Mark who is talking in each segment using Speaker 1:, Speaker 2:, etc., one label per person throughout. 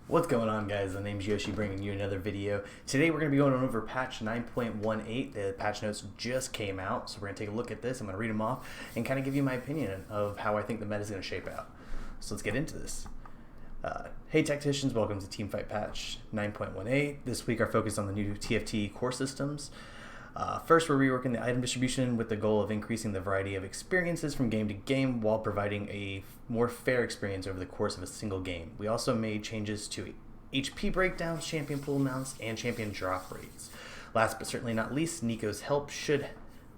Speaker 1: What's going on, guys? My name's Yoshi, bringing you another video. Today we're going to be going over patch 9.18. The patch notes just came out, so we're going to take a look at this. I'm going to read them off and kind of give you my opinion of how I think the meta is going to shape out. So let's get into this. Hey tacticians, welcome to Teamfight patch 9.18. This week our focus on the new TFT core systems. First, we're reworking the item distribution with the goal of increasing the variety of experiences from game to game while providing a more fair experience over the course of a single game. We also made changes to HP breakdowns, champion pool amounts, and champion drop rates. Last but certainly not least, Neeko's help should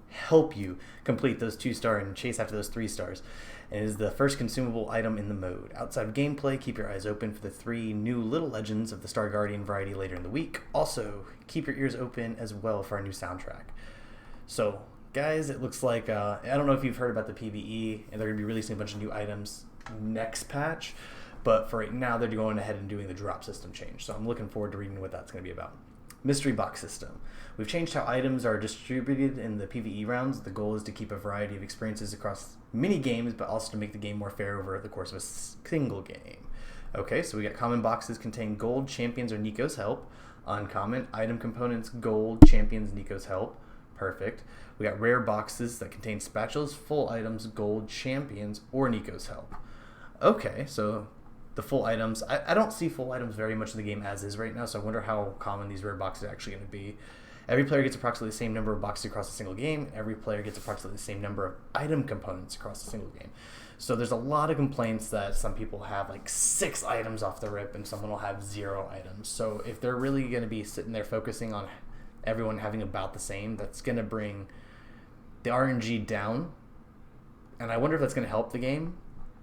Speaker 1: help you complete those 2-star and chase after those 3 stars. And it is the first consumable item in the mode. Outside of gameplay, keep your eyes open for the 3 new Little Legends of the Star Guardian variety later in the week. Also, keep your ears open as well for our new soundtrack. So, guys, it looks like, I don't know if you've heard about the PvE, and they're going to be releasing a bunch of new items next patch, but for right now, they're going ahead and doing the drop system change. So I'm looking forward to reading what that's going to be about. Mystery box system. We've changed how items are distributed in the PvE rounds. The goal is to keep a variety of experiences across many games, but also to make the game more fair over the course of a single game. Okay, so we got common boxes contain gold, champions, or Neeko's help. Uncommon, item components, gold, champions, Neeko's help. Perfect. We got rare boxes that contain spatulas, full items, gold, champions, or Neeko's help. Okay, so the full items, I don't see full items very much in the game as is right now, so I wonder how common these rare boxes are actually going to be. Every player gets approximately the same number of boxes across a single game, and every player gets approximately the same number of item components across a single game. So there's a lot of complaints that some people have like 6 items off the rip and someone will have 0 items. So if they're really going to be sitting there focusing on everyone having about the same, that's going to bring the RNG down. And I wonder if that's going to help the game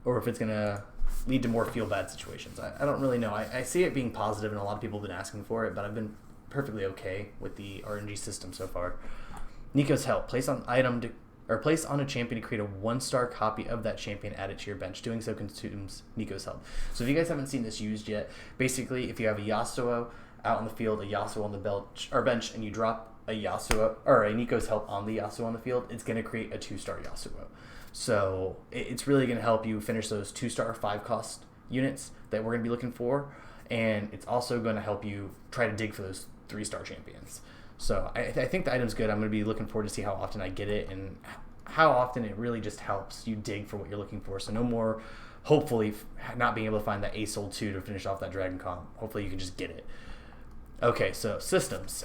Speaker 1: or if it's going to lead to more feel-bad situations. I don't really know. I see it being positive, and a lot of people have been asking for it, but I've been perfectly okay with the RNG system so far. Neeko's help. Place on a champion to create a 1-star copy of that champion, add it to your bench. Doing so consumes Neeko's help. So if you guys haven't seen this used yet, basically if you have a Yasuo out on the field, a Yasuo on the bench, and you drop a Yasuo or a Neeko's help on the Yasuo on the field, it's going to create a 2-star Yasuo. So it's really going to help you finish those 2-star 5-cost units that we're going to be looking for, and it's also going to help you try to dig for those 3-star champions. So I think the item's good. I'm going to be looking forward to see how often I get it and how often it really just helps you dig for what you're looking for. So no more, hopefully, not being able to find that ASOL 2 to finish off that Dragon comp. Hopefully you can just get it. Okay, so systems.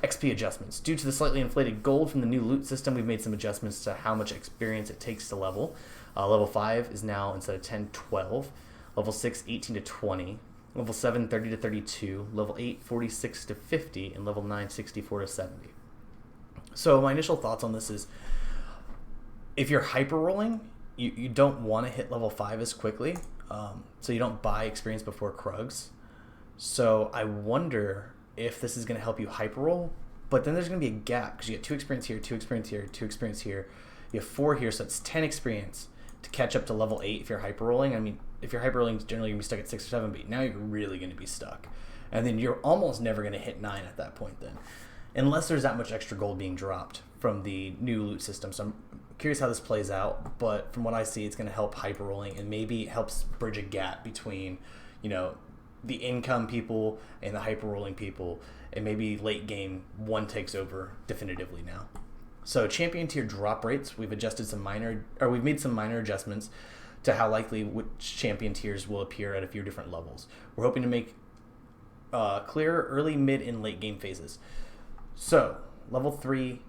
Speaker 1: XP adjustments. Due to the slightly inflated gold from the new loot system, we've made some adjustments to how much experience it takes to level. Level 5 is now, instead of 10, 12. Level 6, 18 to 20. Level 7, 30 to 32. Level 8, 46 to 50. And level 9, 64 to 70. So my initial thoughts on this is, if you're hyper rolling, you don't want to hit level 5 as quickly. So you don't buy experience before Krugs. So I wonder if this is going to help you hyper roll, but then there's going to be a gap because you get 2 experience here, 2 experience here, 2 experience here. You have 4 here, so it's 10 experience to catch up to level 8 if you're hyper rolling. I mean, if you're hyper rolling, generally you're going to be stuck at 6 or 7, but now you're really going to be stuck. And then you're almost never going to hit 9 at that point then, unless there's that much extra gold being dropped from the new loot system. So I'm curious how this plays out, but from what I see, it's going to help hyper rolling and maybe helps bridge a gap between, the income people and the hyper rolling people, and maybe late game one takes over definitively now. So champion tier drop rates, we've made some minor adjustments to how likely which champion tiers will appear at a few different levels. We're hoping to make clearer early, mid, and late game phases. So level 3,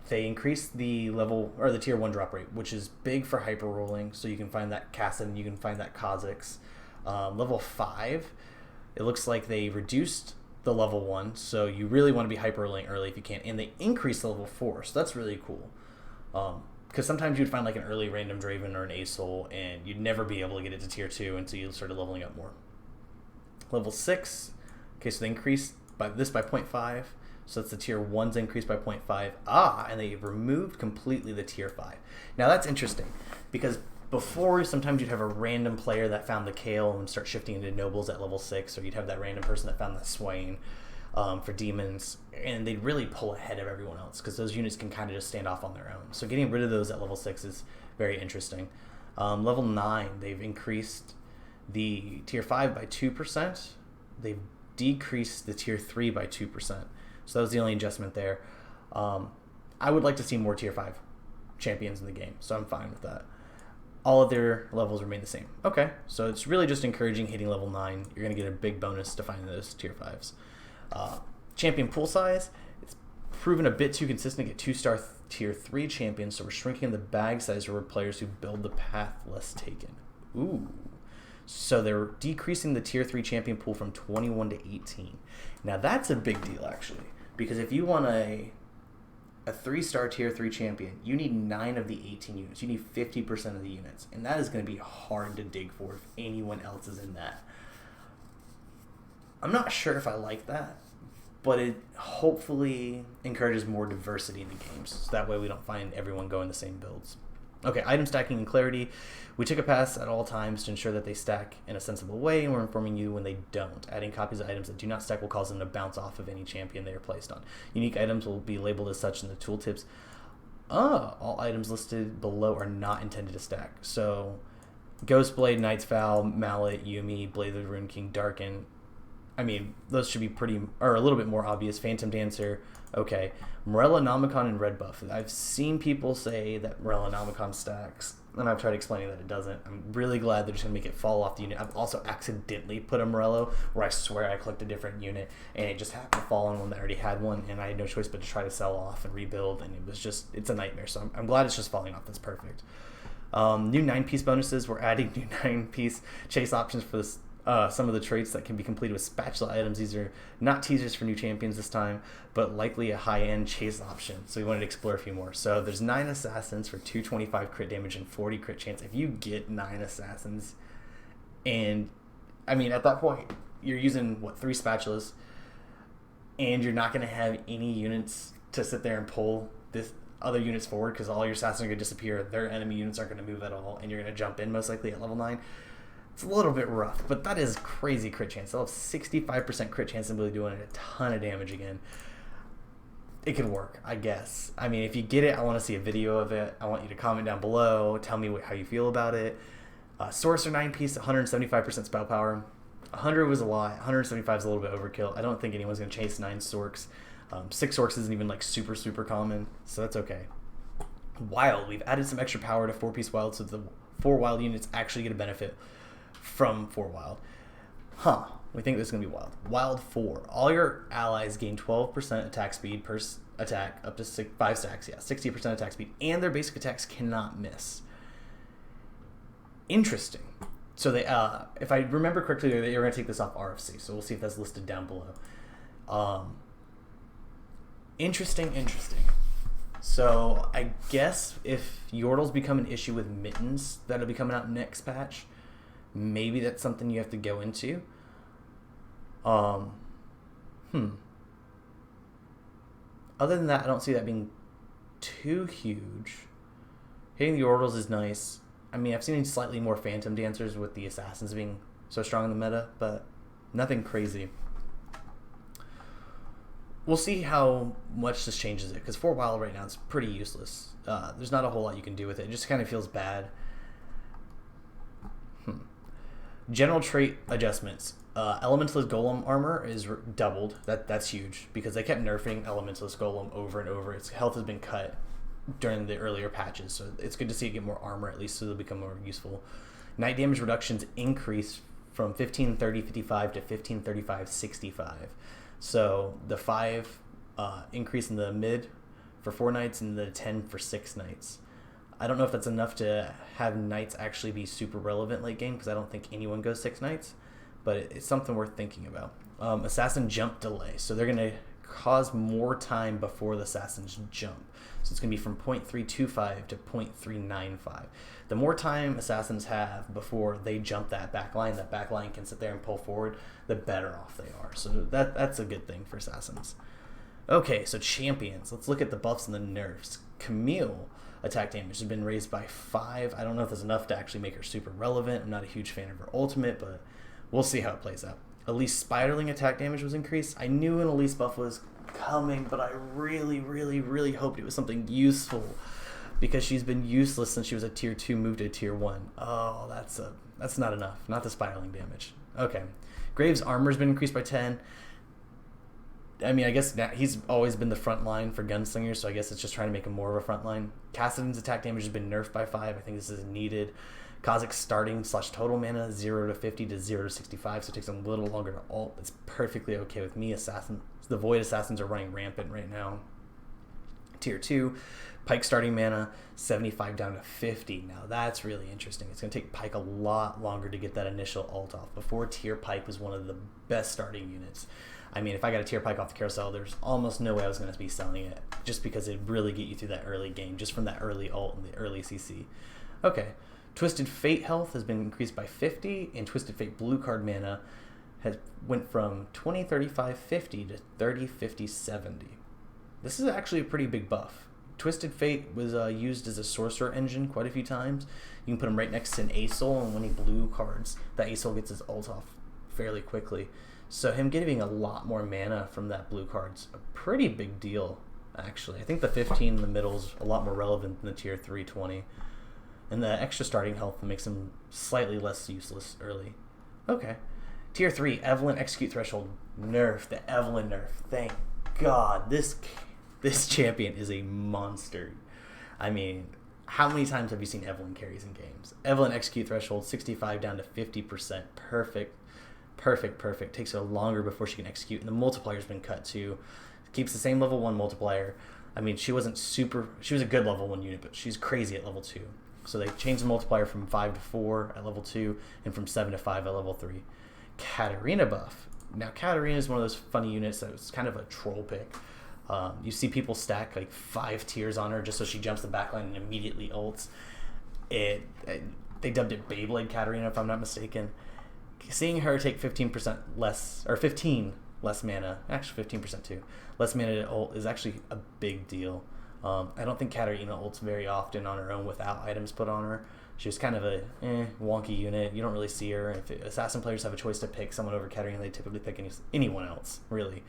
Speaker 1: they increased the level or the tier 1 drop rate, which is big for hyper rolling. So you can find that Kassadin, you can find that Kha'Zix. Level 5, it looks like they reduced the level 1, so you really want to be hyper rolling early if you can, and they increased the level 4, so that's really cool. Because sometimes you'd find like an early random Draven or an ASOL, and you'd never be able to get it to tier 2 until you started leveling up more. Level 6, okay, so they increased by 0.5, so that's the tier 1's increased by 0.5. And they removed completely the tier 5. Now that's interesting, because before, sometimes you'd have a random player that found the Kale and start shifting into nobles at level 6, or you'd have that random person that found the Swain for demons, and they'd really pull ahead of everyone else because those units can kind of just stand off on their own. So getting rid of those at level 6 is very interesting. Level 9, they've increased the tier 5 by 2%. They've decreased the tier 3 by 2%. So that was the only adjustment there. I would like to see more tier 5 champions in the game, so I'm fine with that. All of their levels remain the same. Okay, so it's really just encouraging hitting level 9. You're going to get a big bonus to find those tier 5s. Champion pool size, it's proven a bit too consistent to get 2-star tier 3 champions, so we're shrinking the bag size for players who build the path less taken. Ooh. So they're decreasing the tier 3 champion pool from 21 to 18. Now that's a big deal, actually, because if you want a 3-star tier 3 champion, you need 9 of the 18 units. You need 50% of the units, and that is going to be hard to dig for if anyone else is in that. I'm not sure if I like that, but it hopefully encourages more diversity in the games, so that way we don't find everyone going the same builds. Okay, item stacking and clarity. We took a pass at all times to ensure that they stack in a sensible way, and we're informing you when they don't. Adding copies of items that do not stack will cause them to bounce off of any champion they are placed on. Unique items will be labeled as such in the tooltips. All items listed below are not intended to stack. So, Ghostblade, Knight's Vow, Mallet, Yumi, Blade of the Rune King, Darken. I mean, those should be a little bit more obvious. Phantom Dancer, okay. Morella, Nomicon, and Red Buff. I've seen people say that Morella Nomicon stacks, and I've tried explaining that it doesn't. I'm really glad they're just going to make it fall off the unit. I've also accidentally put a Morello where I swear I clicked a different unit, and it just happened to fall on one that already had one, and I had no choice but to try to sell off and rebuild, and it's a nightmare. So I'm glad it's just falling off. That's perfect. New 9-piece bonuses. We're adding new 9-piece chase options for this. Some of the traits that can be completed with spatula items. These are not teasers for new champions this time, but likely a high-end chase option. So we wanted to explore a few more. So there's 9 assassins for 225 crit damage and 40 crit chance. If you get 9 assassins, and I mean at that point you're using 3 spatulas, and you're not going to have any units to sit there and pull this other units forward because all your assassins are going to disappear. Their enemy units aren't going to move at all, and you're going to jump in most likely at level 9. It's a little bit rough, but that is crazy crit chance. They'll have 65% crit chance and really doing a ton of damage again. It could work, I guess. I mean, if you get it, I want to see a video of it. I want you to comment down below. Tell me how you feel about it. Sorcerer 9-piece, 175% spell power. 100 was a lot. 175 is a little bit overkill. I don't think anyone's going to chase 9 Sorks. 6 Sorks isn't even like super common, so that's okay. Wild. We've added some extra power to 4-piece wild, so the 4 wild units actually get a benefit from 4 wild. We think this is going to be wild. Wild 4. All your allies gain 12% attack speed per attack up to 5 stacks. Yeah, 60% attack speed. And their basic attacks cannot miss. Interesting. So they, if I remember correctly, they were going to take this off RFC. So we'll see if that's listed down below. Interesting. So I guess if Yordles become an issue with mittens, that'll be coming out next patch. Maybe that's something you have to go into. Other than that, I don't see that being too huge. Hitting the Yordles is nice. I mean, I've seen slightly more Phantom Dancers with the Assassins being so strong in the meta, but nothing crazy. We'll see how much this changes it, because 4 wild right now is pretty useless. There's not a whole lot you can do with it. It just kind of feels bad. General trait adjustments. Elementalist Golem armor is doubled. That's huge because they kept nerfing Elementalist Golem over and over. Its health has been cut during the earlier patches, so it's good to see it get more armor at least, so they'll become more useful. Night damage reductions increase from 1530 55 to 1535 65. So the 5 increase in the mid for 4 nights and the 10 for 6 nights. I don't know if that's enough to have Knights actually be super relevant late game, because I don't think anyone goes 6 Knights, but it's something worth thinking about. Assassin jump delay. So they're going to cause more time before the Assassins jump. So it's going to be from 0.325 to 0.395. The more time Assassins have before they jump that backline can sit there and pull forward, the better off they are. So that's a good thing for Assassins. Okay, so champions. Let's look at the buffs and the nerfs. Camille attack damage has been raised by 5. I don't know if that's enough to actually make her super relevant. I'm not a huge fan of her ultimate, but we'll see how it plays out. Elise Spiderling attack damage was increased. I knew an Elise buff was coming, but I really hoped it was something useful. because she's been useless since she was a tier 2 moved to a tier 1. Oh, that's not enough. Not the spiraling damage. Okay. Graves' armor's been increased by 10. I mean, I guess he's always been the front line for gunslingers, so I guess it's just trying to make him more of a front line. Kassadin's attack damage has been nerfed by 5. I think this is needed. Kha'Zix's starting / total mana 0 to 50 to 0 to 65, so it takes a little longer to ult. It's perfectly okay with me. The Void Assassins are running rampant right now. Tier 2, Pyke starting mana 75 down to 50. Now that's really interesting. It's going to take Pyke a lot longer to get that initial ult off. Before, tier Pyke was one of the best starting units. I mean, if I got a tier Pyke off the carousel, there's almost no way I was going to be selling it, just because it'd really get you through that early game, just from that early ult and the early CC. Okay, Twisted Fate health has been increased by 50, and Twisted Fate blue card mana went from 20, 35, 50 to 30, 50, 70. This is actually a pretty big buff. Twisted Fate was used as a sorcerer engine quite a few times. You can put him right next to an Asol, and when he blue cards, that Asol gets his ult off fairly quickly. So him getting a lot more mana from that blue card's a pretty big deal, actually. I think the 15 in the middle is a lot more relevant than the tier 320. And the extra starting health makes him slightly less useless early. Okay. Tier 3, Evelyn Execute Threshold. Nerf. The Evelyn nerf. Thank God. This champion is a monster. I mean, how many times have you seen Evelyn carries in games? Evelyn Execute Threshold 65 down to 50%. Perfect. Perfect. Takes her longer before she can execute, and the multiplier's been cut too. Keeps the same level 1 multiplier. I mean, she was a good level 1 unit, but she's crazy at level 2. So they changed the multiplier from 5 to 4 at level 2, and from 7 to 5 at level 3. Katarina buff. Now, Katarina is one of those funny units that was kind of a troll pick. You see people stack like 5 tiers on her just so she jumps the backline and immediately ults. They dubbed it Beyblade Katarina, if I'm not mistaken. Seeing her take 15% less, or 15 less mana, actually 15% too, less mana to ult is actually a big deal. I don't think Katarina ults very often on her own without items put on her. She's kind of a wonky unit. You don't really see her. If assassin players have a choice to pick someone over Katarina, they typically pick anyone else, really.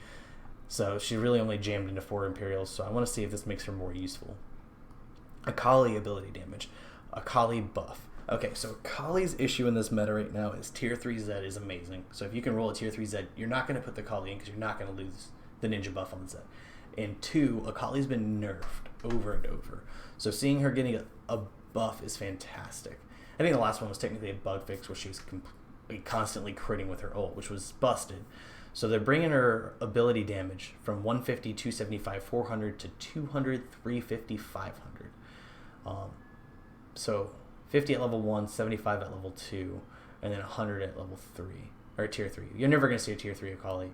Speaker 1: So she really only jammed into 4 Imperials, so I want to see if this makes her more useful. Akali ability damage. Akali buff. Okay, so Akali's issue in this meta right now is tier 3 Zed is amazing. So if you can roll a tier 3 Zed, you're not going to put the Akali in because you're not going to lose the ninja buff on the Zed. And 2, Akali's been nerfed over and over. So seeing her getting a buff is fantastic. I think the last one was technically a bug fix where she was constantly critting with her ult, which was busted. So they're bringing her ability damage from 150, 275, 400 to 200, 350, 500. So 50 at level 1, 75 at level 2, and then 100 at level 3, or tier 3. You're never going to see a tier 3 Akali.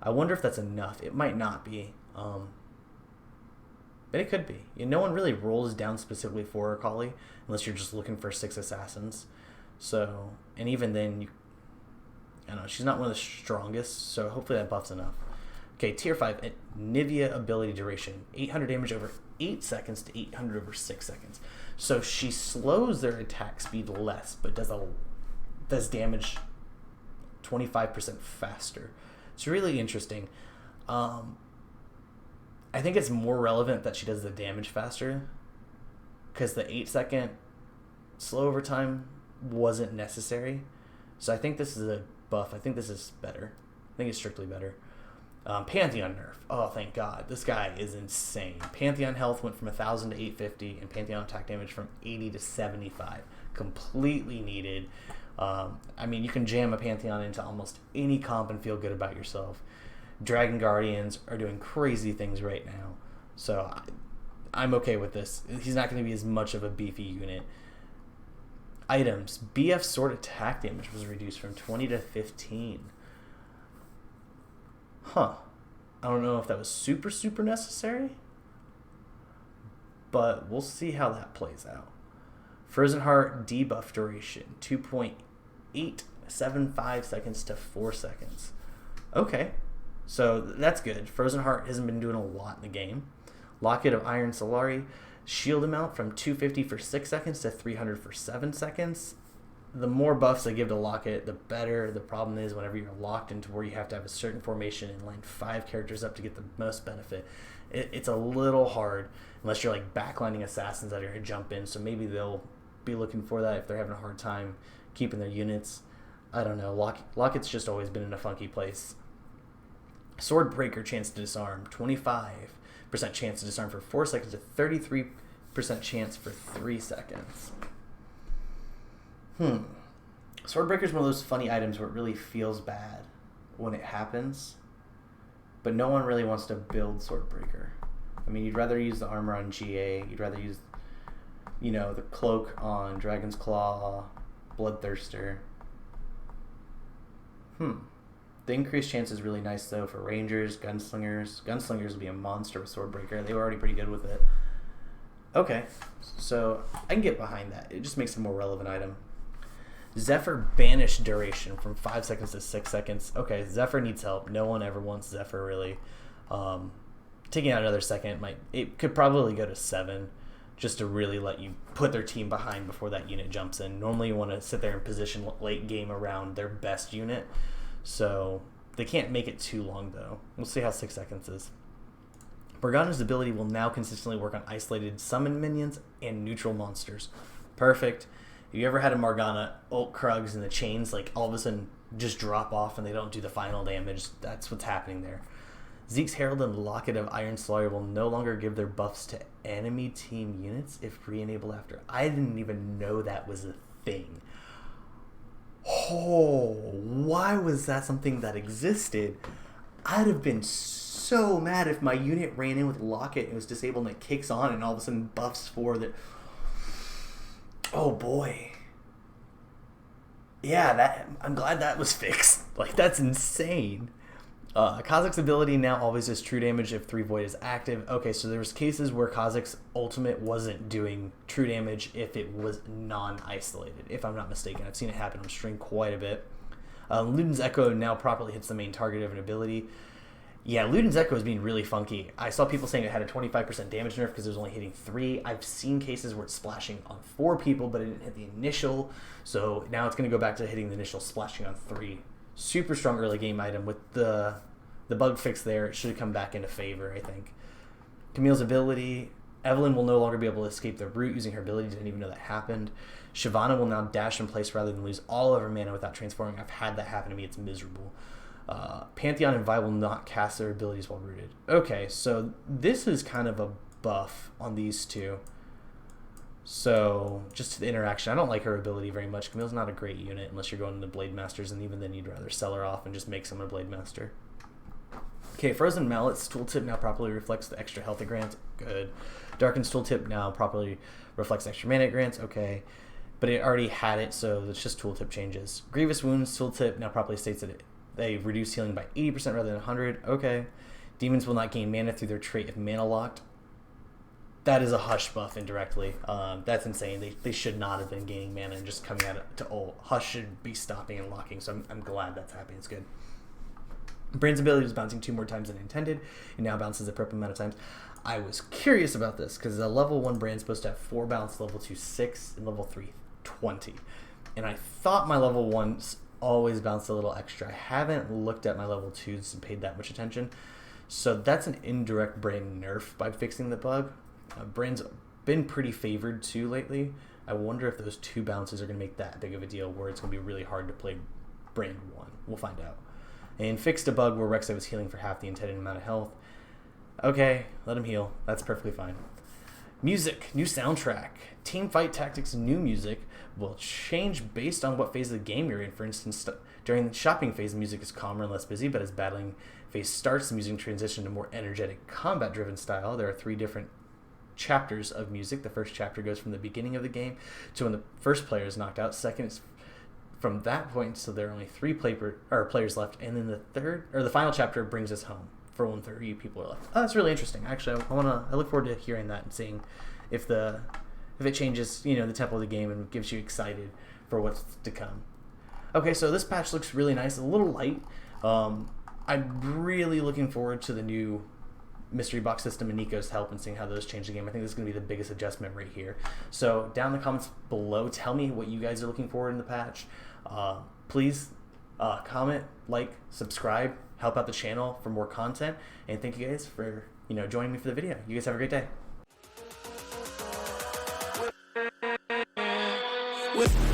Speaker 1: I wonder if that's enough. It might not be. But it could be. No one really rolls down specifically for Akali unless you're just looking for 6 assassins. So, and even then, I don't know, she's not one of the strongest, so hopefully that buff's enough. Okay, tier 5, Nivea ability duration. 800 damage over 8 seconds to 800 over 6 seconds. So she slows their attack speed less, but does damage 25% faster. It's really interesting. I think it's more relevant that she does the damage faster, because the 8-second slow over time wasn't necessary. So I think this is a buff. I think this is better. I think it's strictly better. Pantheon nerf. Oh, thank God. This guy is insane. Pantheon health went from 1,000 to 850, and Pantheon attack damage from 80 to 75. Completely needed. I mean, you can jam a Pantheon into almost any comp and feel good about yourself. Dragon Guardians are doing crazy things right now. So I'm okay with this. He's not going to be as much of a beefy unit. Items. BF sword attack damage was reduced from 20 to 15. Huh. I don't know if that was super necessary, but we'll see how that plays out. Frozen Heart debuff duration, 2.875 seconds to 4 seconds. Okay, so that's good. Frozen Heart hasn't been doing a lot in the game. Locket of Iron Solari, shield amount from 250 for 6 seconds to 300 for 7 seconds. The more buffs they give to Locket, the better. The problem is whenever you're locked into where you have to have a certain formation and line 5 characters up to get the most benefit, it's a little hard. unless you're like backlining assassins that are going to jump in. So maybe they'll be looking for that if they're having a hard time keeping their units. I don't know. Locket's just always been in a funky place. Swordbreaker chance to disarm, 25% chance to disarm for 4 seconds to 33% chance for 3 seconds. Swordbreaker is one of those funny items where it really feels bad when it happens, but no one really wants to build Swordbreaker. I mean, you'd rather use the armor on GA, you'd rather use, you know, the cloak on Dragon's Claw, Bloodthirster. The increased chance is really nice, though, for Rangers, Gunslingers. Gunslingers would be a monster with Swordbreaker. They were already pretty good with it. Okay, so I can get behind that. It just makes it a more relevant item. Zephyr banish duration from 5 seconds to 6 seconds. Okay, Zephyr needs help. No one ever wants Zephyr, really. Taking out another second, it could probably go to 7 just to really let you put their team behind before that unit jumps in. Normally you want to sit there and position late game around their best unit. So they can't make it too long, though. We'll see how 6 seconds is. Morgana's ability will now consistently work on isolated summon minions and neutral monsters. Perfect. Have you ever had a Morgana ult Krugs and the chains like all of a sudden just drop off and they don't do the final damage? That's what's happening there. Zeke's Herald and Locket of Iron Slayer will no longer give their buffs to enemy team units if re-enabled after. I didn't even know that was a thing. Oh, why was that something that existed? I'd have been so mad if my unit ran in with Locket and it was disabled and it kicks on and all of a sudden buffs for the... Oh boy. Yeah, I'm glad that was fixed. Like, that's insane. Kha'Zix's ability now always does true damage if 3 Void is active. Okay, so there was cases where Kha'Zix's ultimate wasn't doing true damage if it was non-isolated, if I'm not mistaken. I've seen it happen on stream quite a bit. Luden's Echo now properly hits the main target of an ability. Yeah, Luden's Echo is being really funky. I saw people saying it had a 25% damage nerf because it was only hitting 3. I've seen cases where it's splashing on 4 people, but it didn't hit the initial. So now it's going to go back to hitting the initial, splashing on 3. Super strong early game item. With the bug fix there, it should come back into favor, I think. Camille's ability, Evelyn will no longer be able to escape the root using her ability. Didn't even know that happened. Shyvana will now dash in place rather than lose all of her mana without transforming. I've had that happen to me. It's miserable. Pantheon and Vi will not cast their abilities while rooted. Okay, so this is kind of a buff on these two. So, just the interaction. I don't like her ability very much. Camille's not a great unit unless you're going into Blade Masters, and even then you'd rather sell her off and just make someone a Blade Master. Okay, Frozen Mallet's tooltip now properly reflects the extra health it grants. Good. Darken's tooltip now properly reflects extra mana it grants. Okay. But it already had it, so it's just tooltip changes. Grievous Wounds tooltip now properly states that they reduce healing by 80% rather than 100. Okay. Demons will not gain mana through their trait if mana locked. That is a Hush buff indirectly. That's insane. They should not have been gaining mana and just coming at it to ult. Hush should be stopping and locking, so I'm glad that's happening. It's good. Brand's ability was bouncing 2 more times than intended. It now bounces the appropriate amount of times. I was curious about this because the level 1 Brand's supposed to have 4 bounce, level 2 6, and level 3 20. And I thought my level 1s always bounced a little extra. I haven't looked at my level 2s and paid that much attention. So that's an indirect Brand nerf by fixing the bug. Brand's been pretty favored too lately. I wonder if those 2 bounces are going to make that big of a deal where it's going to be really hard to play Brand 1. We'll find out. And fixed a bug where Rek'Sai was healing for half the intended amount of health. Okay, let him heal. That's perfectly fine. Music, new soundtrack. Teamfight Tactics new music will change based on what phase of the game you're in. For instance, during the shopping phase, the music is calmer and less busy, but as battling phase starts, the music transitions to more energetic, combat-driven style. There are 3 different chapters of music. The first chapter goes from the beginning of the game to when the first player is knocked out. Second is from that point, so there are only 3 players left, and then the final chapter brings us home for when 3 people are left. Oh, that's really interesting. Actually, I look forward to hearing that and seeing if it changes, the tempo of the game and gives you excited for what's to come. Okay, so this patch looks really nice, a little light. I'm really looking forward to the new mystery box system and Neeko's help and seeing how those change the game. I think this is going to be the biggest adjustment right here. So down in the comments below, tell me what you guys are looking for in the patch. Please comment, like, subscribe, help out the channel for more content, and thank you guys for joining me for the video. You guys have a great day.
Speaker 2: with